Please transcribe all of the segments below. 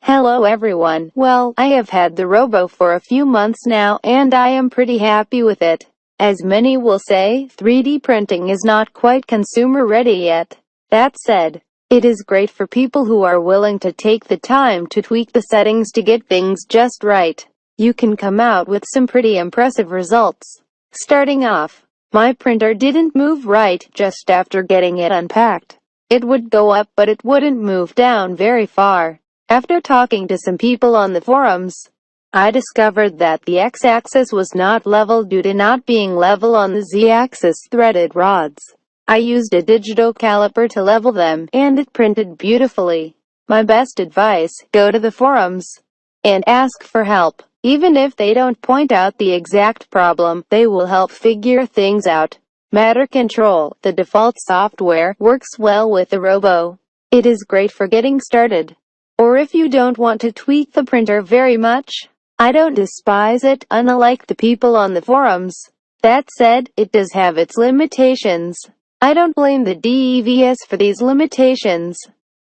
Hello everyone. Well, I have had the Robo for a few months now, and I am pretty happy with it. As many will say, 3D printing is not quite consumer ready yet. That said, it is great for people who are willing to take the time to tweak the settings to get things just right. You can come out with some pretty impressive results. Starting off, my printer didn't move right just after getting it unpacked. It would go up but it wouldn't move down very far. After talking to some people on the forums, I discovered that the x-axis was not level due to not being level on the z-axis threaded rods. I used a digital caliper to level them, and it printed beautifully. My best advice, go to the forums and ask for help. Even if they don't point out the exact problem, they will help figure things out. Matter Control, the default software, works well with the Robo. It is great for getting started. Or if you don't want to tweak the printer very much. I don't despise it, unlike the people on the forums. That said, it does have its limitations. I don't blame the devs for these limitations.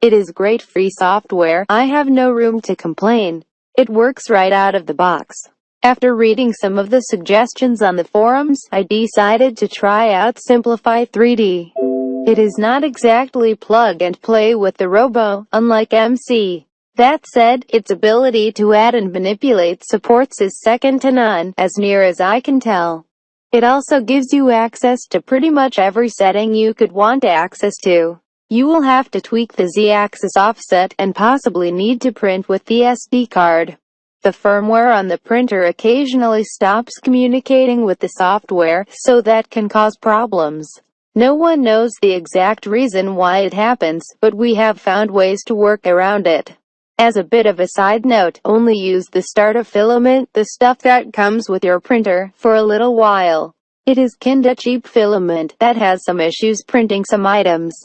It is great free software, I have no room to complain. It works right out of the box. After reading some of the suggestions on the forums, I decided to try out Simplify 3D. It is not exactly plug and play with the Robo, unlike MC. That said, its ability to add and manipulate supports is second to none, as near as I can tell. It also gives you access to pretty much every setting you could want access to. You will have to tweak the z-axis offset, and possibly need to print with the SD card. The firmware on the printer occasionally stops communicating with the software, so that can cause problems. No one knows the exact reason why it happens, but we have found ways to work around it. As a bit of a side note, only use the starter filament, the stuff that comes with your printer, for a little while. It is kinda cheap filament that has some issues printing some items.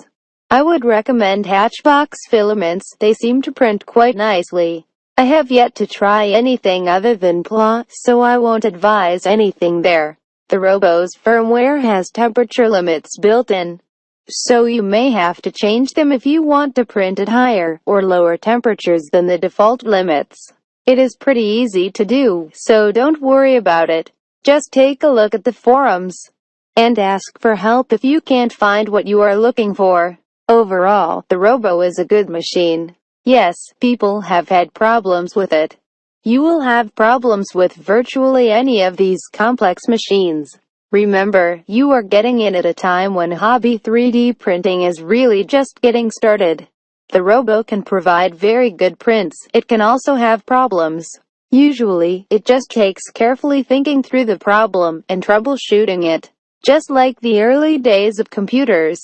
I would recommend Hatchbox filaments, they seem to print quite nicely. I have yet to try anything other than PLA, so I won't advise anything there. The Robo's firmware has temperature limits built in, so you may have to change them if you want to print at higher or lower temperatures than the default limits. It is pretty easy to do, so don't worry about it. Just take a look at the forums and ask for help if you can't find what you are looking for. Overall, the Robo is a good machine. Yes, people have had problems with it. You will have problems with virtually any of these complex machines. Remember, you are getting in at a time when hobby 3D printing is really just getting started. The Robo can provide very good prints. It can also have problems. Usually, it just takes carefully thinking through the problem and troubleshooting it. Just like the early days of computers.